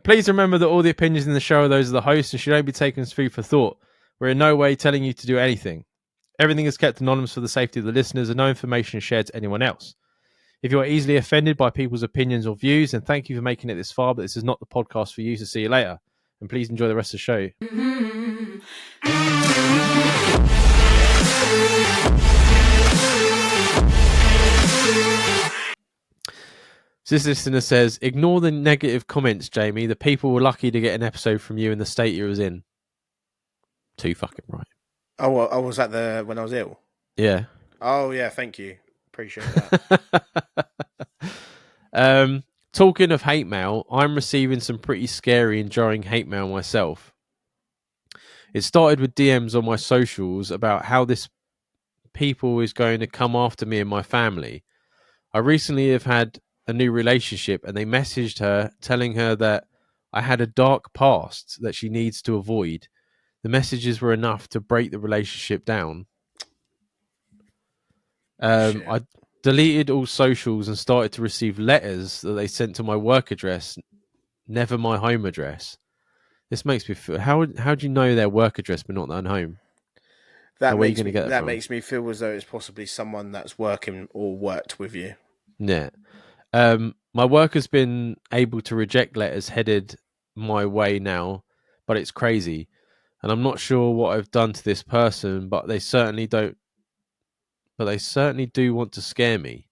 Please remember that all the opinions in the show are those of the host and should only be taken as food for thought. We're in no way telling you to do anything. Everything is kept anonymous for the safety of the listeners and no information is shared to anyone else. If you are easily offended by people's opinions or views, then thank you for making it this far, but this is not the podcast for you, so see you later. And please enjoy the rest of the show. This listener says, ignore the negative comments, Jamie. The people were lucky to get an episode from you in the state you was in. Too fucking right. Oh, well, I was when I was ill? Yeah. Oh, yeah, thank you. Appreciate that. Talking of hate mail, I'm receiving some pretty scary and jarring hate mail myself. It started with DMs on my socials about how this people is going to come after me and my family. I recently have had a new relationship and they messaged her telling her that I had a dark past that she needs to avoid. The messages were enough to break the relationship down. I deleted all socials and started to receive letters that they sent to my work address, never my home address. This makes me feel... How do you know their work address but not their home? That makes me feel as though it's possibly someone that's working or worked with you. Yeah. My work has been able to reject letters headed my way now, but it's crazy. And I'm not sure what I've done to this person, but they certainly do want to scare me.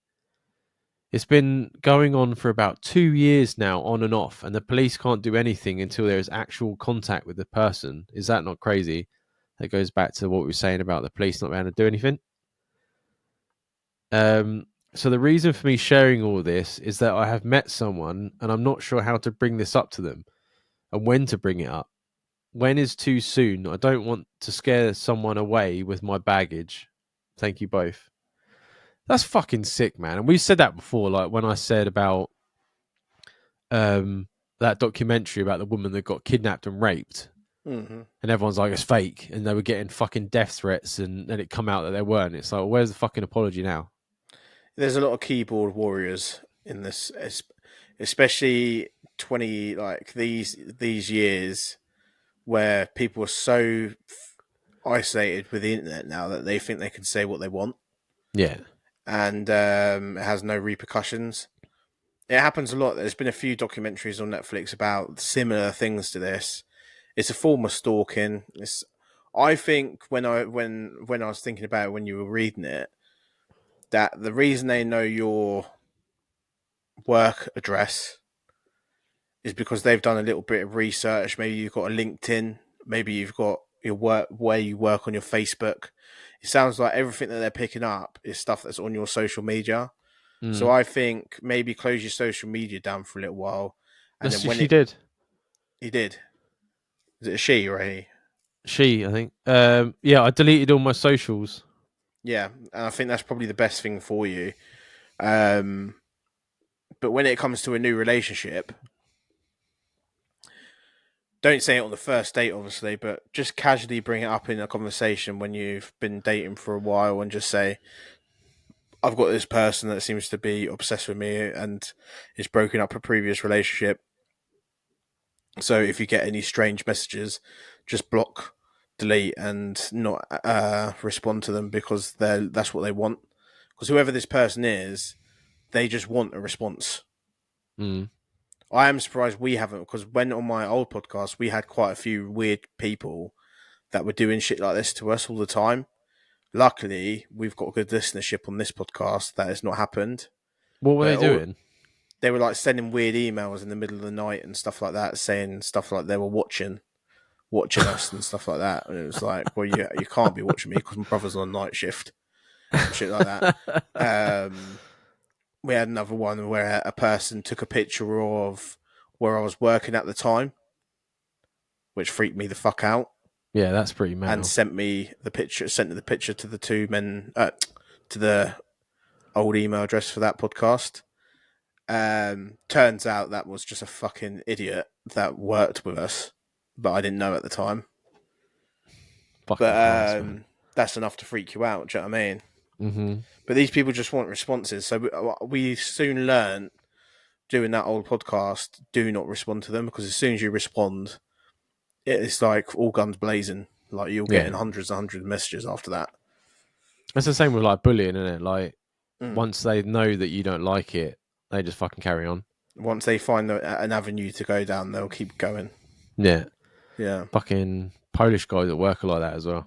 It's been going on for about 2 years now, on and off, and the police can't do anything until there is actual contact with the person. Is that not crazy? That goes back to what we were saying about the police not being able to do anything. So the reason for me sharing all this is that I have met someone and I'm not sure how to bring this up to them and when to bring it up. When is too soon? I don't want to scare someone away with my baggage. Thank you both. That's fucking sick, man. And we've said that before, like when I said about that documentary about the woman that got kidnapped and raped. Mm-hmm. And everyone's like, it's fake. And they were getting fucking death threats and then it come out that they weren't. It's like, where's the fucking apology now? There's a lot of keyboard warriors in this, especially these years where people are so isolated with the internet now that they think they can say what they want. Yeah. And it has no repercussions. It happens a lot. There's been a few documentaries on Netflix about similar things to this. It's a form of stalking. I think when I was thinking about it when you were reading it, that the reason they know your work address is because they've done a little bit of research. Maybe you've got a LinkedIn. Maybe you've got your work where you work on your Facebook. It sounds like everything that they're picking up is stuff that's on your social media. So I think maybe close your social media down for a little while. And then when she did. He did. Is it a she or a he? She, I think. Yeah, I deleted all my socials. Yeah, and I think that's probably the best thing for you. But when it comes to a new relationship, don't say it on the first date, obviously, but just casually bring it up in a conversation when you've been dating for a while and just say, I've got this person that seems to be obsessed with me and is broken up a previous relationship. So if you get any strange messages, just block, delete, and not respond to them because that's what they want. Because whoever this person is, they just want a response. I am surprised we haven't, because when on my old podcast, we had quite a few weird people that were doing shit like this to us all the time. Luckily, we've got good listenership on this podcast. That has not happened. What were they doing? They were like sending weird emails in the middle of the night and stuff like that, saying stuff like they were watching us and stuff like that. And it was like, well, you can't be watching me because my brother's on night shift and shit like that. We had another one where a person took a picture of where I was working at the time, which freaked me the fuck out. Yeah, that's pretty mad. And sent the picture to the two men, to the old email address for that podcast. Turns out that was just a fucking idiot that worked with us, but I didn't know at the time. That's enough to freak you out. Do you know what I mean? Mm-hmm. But these people just want responses. So we soon learned doing that old podcast, do not respond to them, because as soon as you respond, it's like all guns blazing. Like you'll get Yeah, in hundreds and hundreds of messages after that. it's the same with like bullying, isn't it? Like Mm. once they know that you don't like it, they just fucking carry on. Once they find an avenue to go down, they'll keep going. Yeah, Yeah. fucking Polish guys at work are like that as well.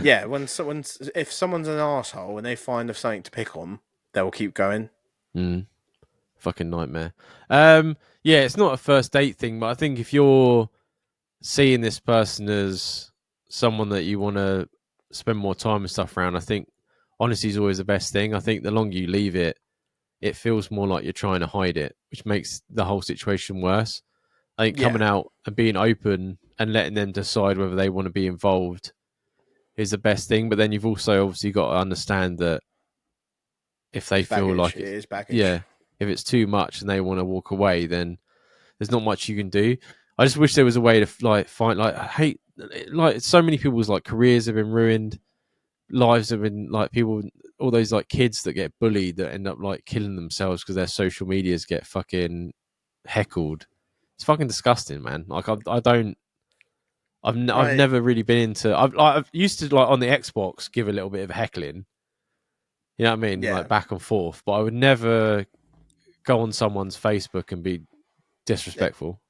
Yeah, if someone's an asshole and they find something to pick on, they'll keep going. Mm, fucking nightmare. Yeah, it's not a first date thing, but I think if you're seeing this person as someone that you want to spend more time and stuff around, I think honesty is always the best thing. I think the longer you leave it, it feels more like you're trying to hide it, which makes the whole situation worse. I think Yeah, coming out and being open and letting them decide whether they want to be involved is the best thing. But then you've also obviously got to understand that if they it's feel baggage. like It is baggage. yeah, if it's too much and they want to walk away, then there's not much you can do. I just wish there was a way to like find like I hate like so many people's like careers have been ruined, lives have been like people, all those like kids that get bullied that end up like killing themselves because their social medias get fucking heckled. It's fucking disgusting, man. Like I don't. I've I never really been into. I've used to like on the Xbox give a little bit of heckling. You know what I mean, like Yeah, back and forth. But I would never go on someone's Facebook and be disrespectful.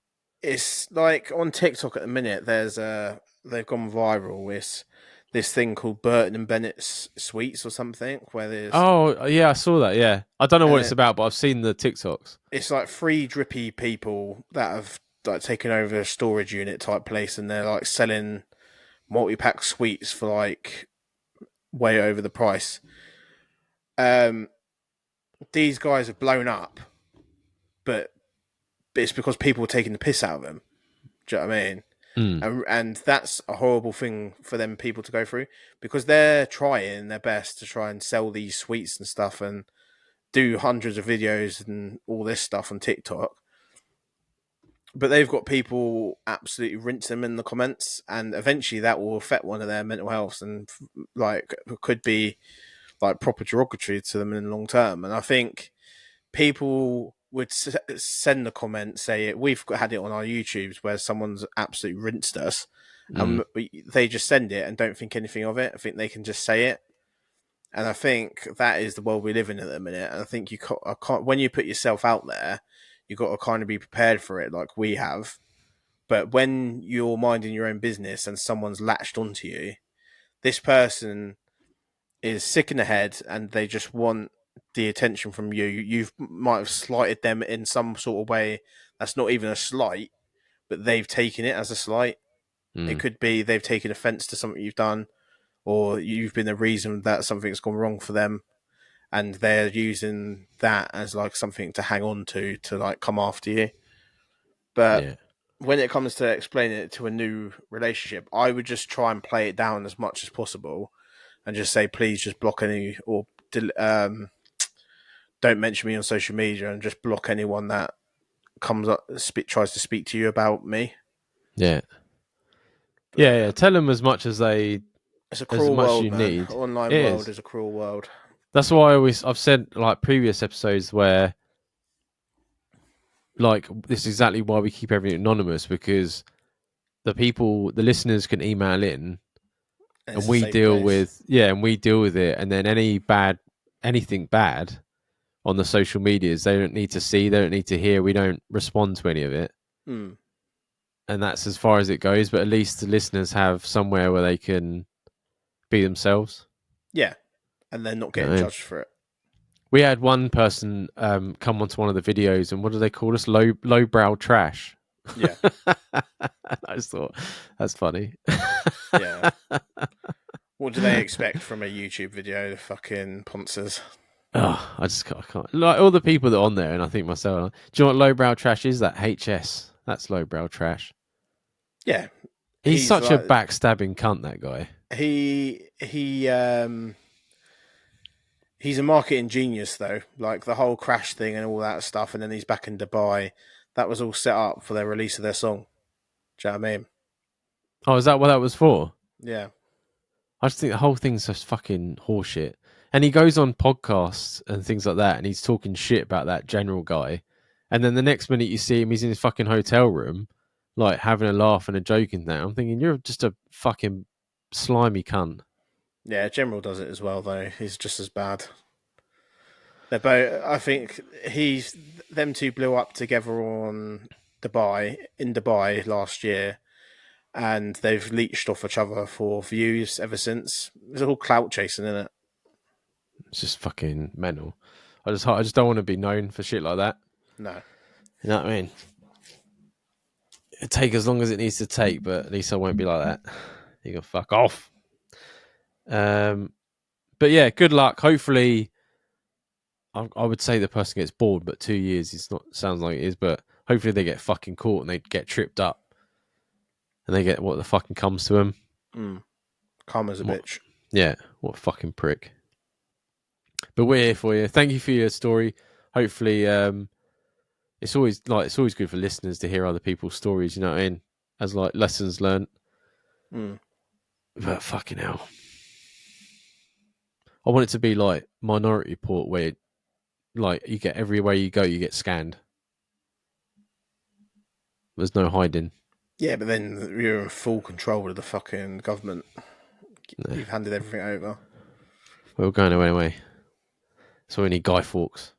it's like on TikTok at the minute. They've gone viral. It's this thing called Burton and Bennett's Sweets or something, where there's Oh yeah, I saw that. Yeah, I don't know what and it's about, but I've seen the TikToks. it's like three drippy people that have like taken over a storage unit type place, and they're like selling multi-pack sweets for like way over the price. Um, these guys have blown up, but it's because people are taking the piss out of them. Do you know what I mean? Mm, And that's a horrible thing for them people to go through, because they're trying their best to try and sell these sweets and stuff and do hundreds of videos and all this stuff on TikTok. But they've got people absolutely rinse them in the comments, and eventually that will affect one of their mental health, and like could be like proper derogatory to them in the long term. And I think people would send a comment, say we've had it on our YouTubes where someone's absolutely rinsed us, mm, and they just send it and don't think anything of it. I think they can just say it, and I think that is the world we live in at the minute. And I think I can't when you put yourself out there, you got to kind of be prepared for it, like we have. But when you're minding your own business and someone's latched onto you, this person is sick in the head and they just want the attention from you. You might have slighted them in some sort of way that's not even a slight, but they've taken it as a slight. It mm. could be they've taken offense to something you've done, or you've been the reason that something's gone wrong for them, and they're using that as like something to hang on to like come after you. But Yeah, when it comes to explaining it to a new relationship, I would just try and play it down as much as possible and just say, please just block any or don't mention me on social media, and just block anyone that comes up, tries to speak to you about me. yeah, But yeah, yeah, yeah. Tell them as much it's a as cruel much as world, you man. need. Online It world is. is a cruel world. That's why I've said like previous episodes where like this is exactly why we keep everything anonymous, because the listeners can email in And and it's a safe place. we deal with it, and then anything bad on the social medias they don't need to see, they don't need to hear, we don't respond to any of it, Mm. and that's as far as it goes. But at least the listeners have somewhere where they can be themselves. Yeah, and they're not You know getting what I mean? judged for it. We had one person come onto one of the videos, and what do they call us? Lowbrow trash. Yeah, I just thought that's funny. yeah. What do they expect from a YouTube video? The fucking ponces. Oh, I can't. Like all the people that are on there, and I think myself, do you know what lowbrow trash is? That HS. That's lowbrow trash. Yeah, He's he's such a like backstabbing cunt, that guy. he he's a marketing genius though. Like the whole crash thing and all that stuff, and then he's back in Dubai. That was all set up for their release of their song. Do you know what I mean? Oh, is that what that was for? Yeah, I just think the whole thing's just fucking horseshit. And he goes on podcasts and things like that, and he's talking shit about that general guy. And then the next minute you see him, he's in his fucking hotel room, like having a laugh and a joke in there. I'm thinking, you're just a fucking slimy cunt. Yeah, General does it as well, though. He's just as bad. They're both. I think them two blew up together in Dubai last year, and they've leached off each other for views ever since. It's all clout chasing, isn't it? It's just fucking mental. I just don't want to be known for shit like that. No. You know what I mean? It'll take as long as it needs to take, but at least I won't be like that. You can fuck off. But yeah, good luck. Hopefully, I would say the person gets bored, but 2 years it's not sounds like it is. But hopefully they get fucking caught and they get tripped up, and they get what the fucking comes to them. Calm as a bitch. Yeah, what a fucking prick. But we're here for you. Thank you for your story. Hopefully, it's always good for listeners to hear other people's stories. You know what I mean? As like lessons learned. But fucking hell, I want it to be like Minority Report, where like you get everywhere you go, you get scanned. There's no hiding. Yeah, but then you're in full control of the fucking government. No. You've handed everything over. We're going away anyway. So we need Guy Fawkes.